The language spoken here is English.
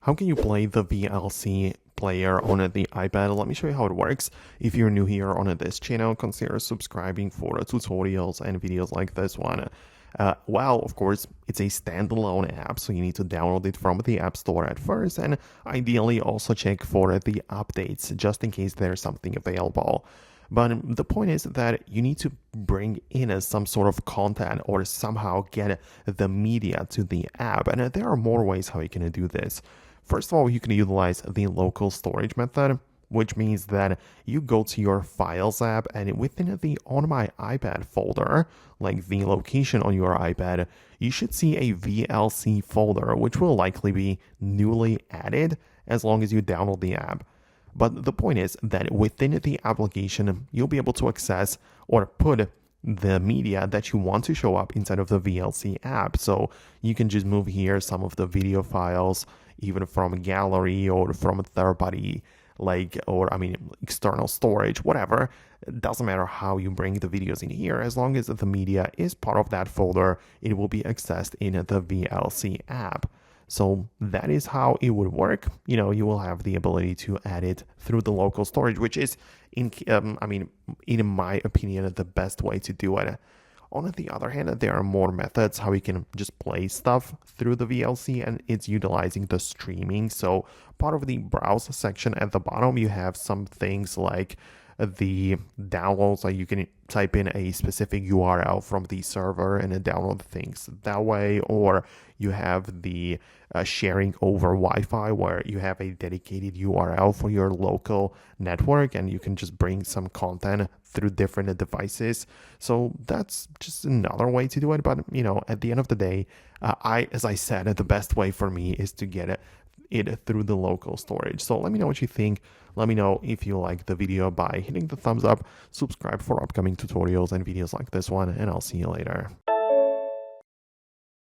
How can you play the VLC player on the iPad? Let me show you how it works. If you're new here on this channel, consider subscribing for tutorials and videos like this one. Well, of course, it's a standalone app, so you need to download it from the App Store at first, and ideally also check for the updates, just in case there's something available. But the point is that you need to bring in some sort of content or somehow get the media to the app. And there are more ways how you can do this. First of all, you can utilize the local storage method, which means that you go to your Files app and within the On My iPad folder, like the location on your iPad, you should see a VLC folder, which will likely be newly added as long as you download the app. But the point is that within the application, you'll be able to access or put the media that you want to show up inside of the VLC app. So you can just move here some of the video files, even from a gallery or from a third party, external storage, whatever. It doesn't matter how you bring the videos in here. As long as the media is part of that folder, it will be accessed in the VLC app. So that is how it would work. You will have the ability to add it through the local storage, which is, in my opinion, the best way to do it. On the other hand, there are more methods how you can just play stuff through the VLC, and it's utilizing the streaming. So part of the browse section at the bottom, you have some things like the downloads, like you can type in a specific URL from the server and then download things that way, or you have the sharing over Wi-Fi, where you have a dedicated URL for your local network and you can just bring some content through different devices. So that's just another way to do it. But at the end of the day, as I said, the best way for me is to get it through the local storage. So let me know what you think. Let me know if you like the video by hitting the thumbs up, subscribe for upcoming tutorials and videos like this one, and I'll see you later.